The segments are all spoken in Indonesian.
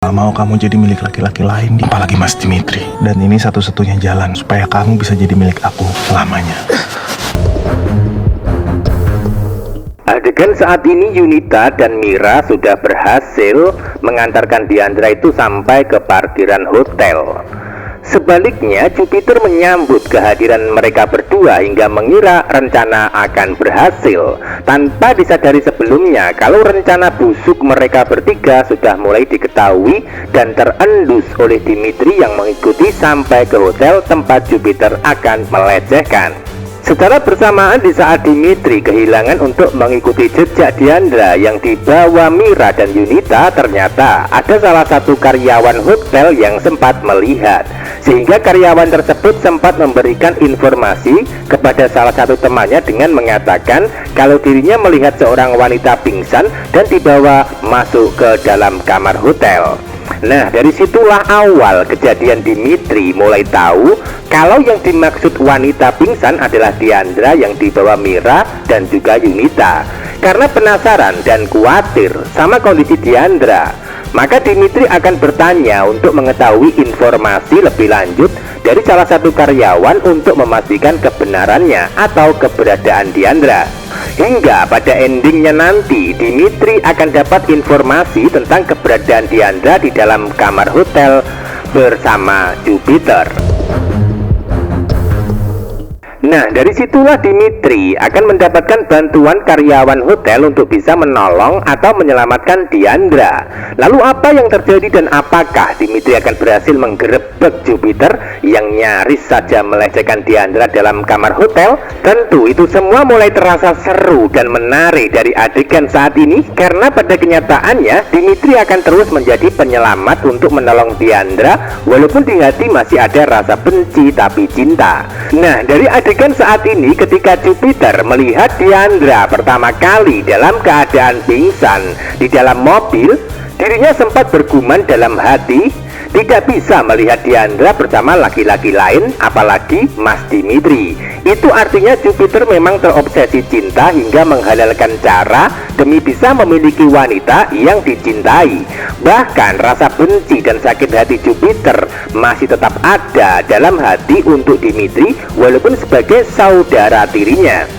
Gak mau kamu jadi milik laki-laki lain, apalagi Mas Dimitri. Dan ini satu-satunya jalan supaya kamu bisa jadi milik aku selamanya. Adegan saat ini Yunita dan Mira sudah berhasil mengantarkan Diandra itu sampai ke parkiran hotel. Sebaliknya Jupiter menyambut kehadiran mereka berdua hingga mengira rencana akan berhasil, tanpa disadari sebelumnya kalau rencana busuk mereka bertiga sudah mulai diketahui dan terendus oleh Dimitri yang mengikuti sampai ke hotel tempat Jupiter akan melecehkan. Secara bersamaan di saat Dimitri kehilangan untuk mengikuti jejak Diandra yang dibawa Mira dan Yunita, ternyata ada salah satu karyawan hotel yang sempat melihat, sehingga karyawan tersebut sempat memberikan informasi kepada salah satu temannya dengan mengatakan kalau dirinya melihat seorang wanita pingsan dan dibawa masuk ke dalam kamar hotel. Nah, dari situlah awal kejadian Dimitri mulai tahu kalau yang dimaksud wanita pingsan adalah Diandra yang dibawa Mira dan juga Yunita. Karena penasaran dan khawatir sama kondisi Diandra, maka Dimitri akan bertanya untuk mengetahui informasi lebih lanjut dari salah satu karyawan untuk memastikan kebenarannya atau keberadaan Diandra. Hingga pada endingnya nanti Dimitri akan dapat informasi tentang keberadaan Diandra di dalam kamar hotel bersama Jupiter. Nah, dari situlah Dimitri akan mendapatkan bantuan karyawan hotel untuk bisa menolong atau menyelamatkan Diandra. Lalu apa yang terjadi dan apakah Dimitri akan berhasil menggerebek Jupiter yang nyaris saja melecehkan Diandra dalam kamar hotel? Tentu itu semua mulai terasa seru dan menarik dari adegan saat ini, karena pada kenyataannya Dimitri akan terus menjadi penyelamat untuk menolong Diandra walaupun di hati masih ada rasa benci tapi cinta. Nah, dari adegan saat ini ketika Jupiter melihat Diandra pertama kali dalam keadaan pingsan di dalam mobil, dirinya sempat bergumam dalam hati, tidak bisa melihat Diandra bersama laki-laki lain apalagi Mas Dimitri. Itu artinya Jupiter memang terobsesi cinta hingga menghalalkan cara demi bisa memiliki wanita yang dicintai. Bahkan rasa benci dan sakit hati Jupiter masih tetap ada dalam hati untuk Dimitri walaupun sebagai saudara tirinya.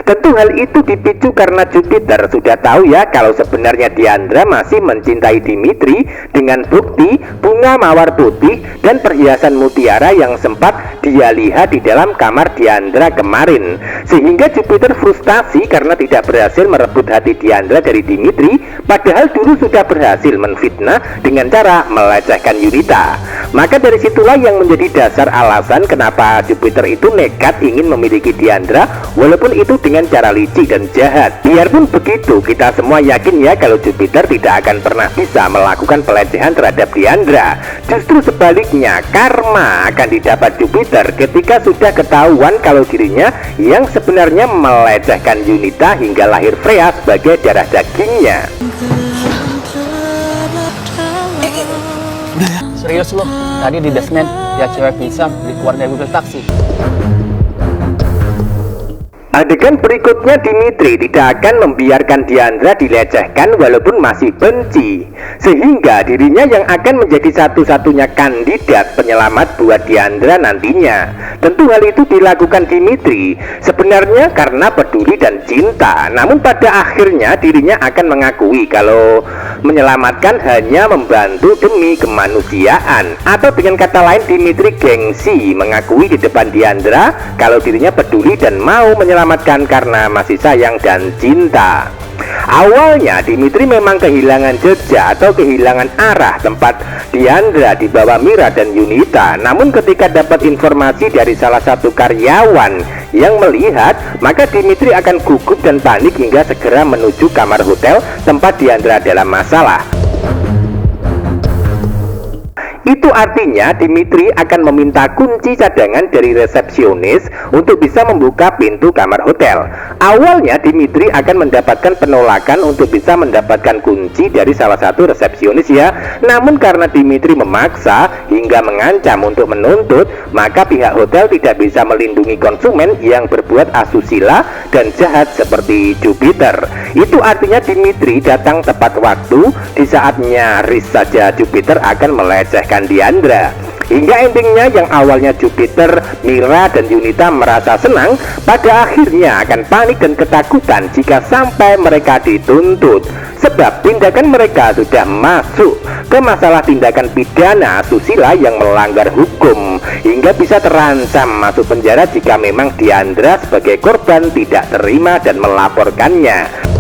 Tentu hal itu dipicu karena Jupiter sudah tahu ya kalau sebenarnya Diandra masih mencintai Dimitri dengan bukti bunga mawar putih dan perhiasan mutiara yang sempat dia lihat di dalam kamar Diandra kemarin. Sehingga Jupiter frustasi karena tidak berhasil merebut hati Diandra dari Dimitri, padahal dulu sudah berhasil menfitnah dengan cara melecehkan Yunita. Maka dari situlah yang menjadi dasar alasan kenapa Jupiter itu nekat ingin memiliki Diandra walaupun itu dengan cara licik dan jahat. Biarpun begitu, kita semua yakin ya kalau Jupiter tidak akan pernah bisa melakukan pelecehan terhadap Diandra. Justru sebaliknya, karma akan didapat Jupiter ketika sudah ketahuan kalau dirinya yang sebenarnya melecehkan Yunita hingga lahir Freya sebagai darah dagingnya. Serius lo, tadi di basement dia cewek pingsan dikeluarin dari mobil taksi. Adegan berikutnya Dimitri tidak akan membiarkan Diandra dilecehkan walaupun masih benci, sehingga dirinya yang akan menjadi satu-satunya kandidat penyelamat buat Diandra nantinya. Tentu hal itu dilakukan Dimitri sebenarnya karena peduli dan cinta, namun pada akhirnya dirinya akan mengakui kalau menyelamatkan hanya membantu demi kemanusiaan, atau dengan kata lain Dimitri gengsi mengakui di depan Diandra kalau dirinya peduli dan mau menyelamatkan karena masih sayang dan cinta. Awalnya Dimitri memang kehilangan jejak atau kehilangan arah tempat Diandra dibawa Mira dan Yunita. Namun ketika dapat informasi dari salah satu karyawan yang melihat, maka Dimitri akan gugup dan panik hingga segera menuju kamar hotel tempat Diandra dalam masalah. Itu artinya Dimitri akan meminta kunci cadangan dari resepsionis untuk bisa membuka pintu kamar hotel. Awalnya Dimitri akan mendapatkan penolakan untuk bisa mendapatkan kunci dari salah satu resepsionis ya. Namun karena Dimitri memaksa hingga mengancam untuk menuntut, maka pihak hotel tidak bisa melindungi konsumen yang berbuat asusila dan jahat seperti Jupiter. Itu artinya Dimitri datang tepat waktu di saat nyaris saja Jupiter akan melecehkan Diandra. Hingga endingnya yang awalnya Jupiter, Mira, dan Yunita merasa senang, pada akhirnya akan panik dan ketakutan jika sampai mereka dituntut. Sebab tindakan mereka sudah masuk ke masalah tindakan pidana asusila yang melanggar hukum, hingga bisa terancam masuk penjara jika memang Diandra sebagai korban tidak terima dan melaporkannya.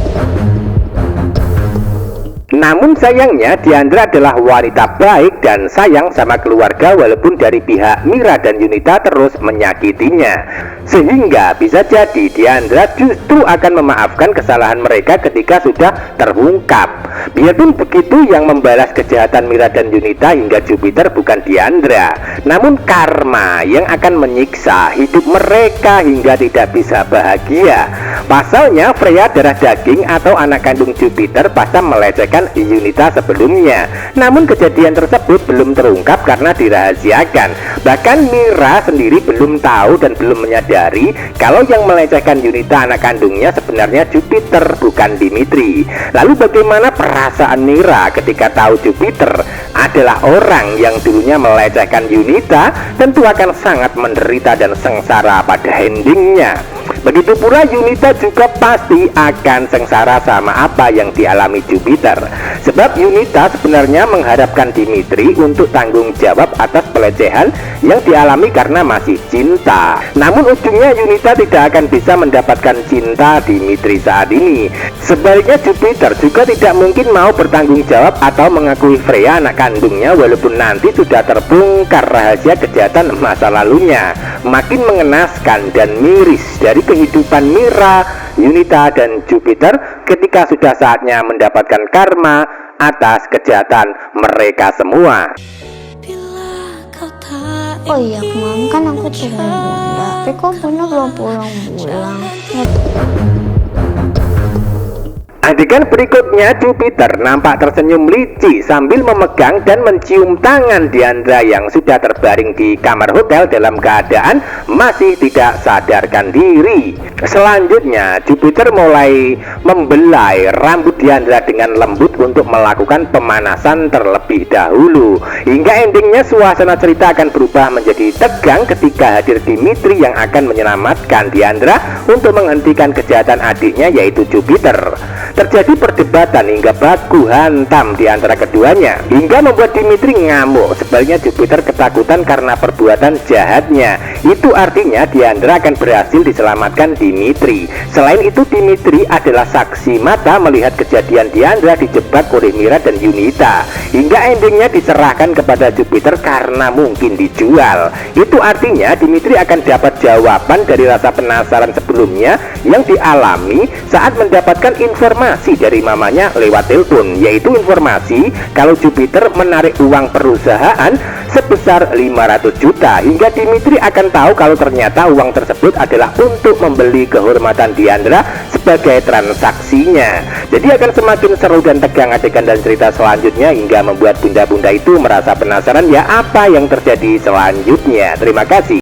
Namun sayangnya Diandra adalah wanita baik dan sayang sama keluarga, walaupun dari pihak Mira dan Yunita terus menyakitinya. Sehingga bisa jadi Diandra justru akan memaafkan kesalahan mereka ketika sudah terungkap. Biarpun begitu, yang membalas kejahatan Mira dan Yunita hingga Jupiter bukan Diandra, namun karma yang akan menyiksa hidup mereka hingga tidak bisa bahagia. Pasalnya Freya darah daging atau anak kandung Jupiter pasang melecehkan Yunita sebelumnya. Namun kejadian tersebut belum terungkap karena dirahasiakan. Bahkan Mira sendiri belum tahu dan belum menyadari kalau yang melecehkan Yunita anak kandungnya sebenarnya Jupiter, bukan Dimitri. Lalu bagaimana perasaan Mira ketika tahu Jupiter adalah orang yang dulunya melecehkan Yunita? Tentu akan sangat menderita dan sengsara pada endingnya. Begitu pula Yunita juga pasti akan sengsara sama apa yang dialami Jupiter. Sebab Yunita sebenarnya mengharapkan Dimitri untuk tanggung jawab atas pelecehan yang dialami karena masih cinta. Namun ujungnya Yunita tidak akan bisa mendapatkan cinta Dimitri saat ini. Sebaliknya Jupiter juga tidak mungkin mau bertanggung jawab atau mengakui Freya anak kandungnya, walaupun nanti sudah terbongkar rahasia kejahatan masa lalunya. Makin mengenaskan dan miris dari kehidupan Mira, Yunita, dan Jupiter ketika sudah saatnya mendapatkan karma atas kejahatan mereka semua. Oh iya, kemarin kan aku telepon Bunda, tapi kok Bunda belum pulang-pulang? Adegan berikutnya Jupiter nampak tersenyum licik sambil memegang dan mencium tangan Diandra yang sudah terbaring di kamar hotel dalam keadaan masih tidak sadarkan diri. Selanjutnya Jupiter mulai membelai rambut Diandra dengan lembut untuk melakukan pemanasan terlebih dahulu. Hingga endingnya suasana cerita akan berubah menjadi tegang ketika hadir Dimitri yang akan menyelamatkan Diandra untuk menghentikan kejahatan adiknya yaitu Jupiter. Terjadi perdebatan hingga baku hantam di antara keduanya, hingga membuat Dimitri ngamuk. Sebaliknya Jupiter ketakutan karena perbuatan jahatnya. Itu artinya Diandra akan berhasil diselamatkan Dimitri. Selain itu Dimitri adalah saksi mata melihat kejadian Diandra dijebak oleh Mira dan Yunita, hingga endingnya diserahkan kepada Jupiter karena mungkin dijual. Itu artinya Dimitri akan dapat jawaban dari rasa penasaran sebelumnya yang dialami saat mendapatkan informasi dari mamanya lewat telepon, yaitu informasi kalau Jupiter menarik uang perusahaan sebesar 500 juta, hingga Dimitri akan tahu kalau ternyata uang tersebut adalah untuk membeli kehormatan Diandra sebagai transaksinya. Jadi akan semakin seru dan tegang adegan dan cerita selanjutnya hingga membuat bunda-bunda itu merasa penasaran ya apa yang terjadi selanjutnya. Terima kasih.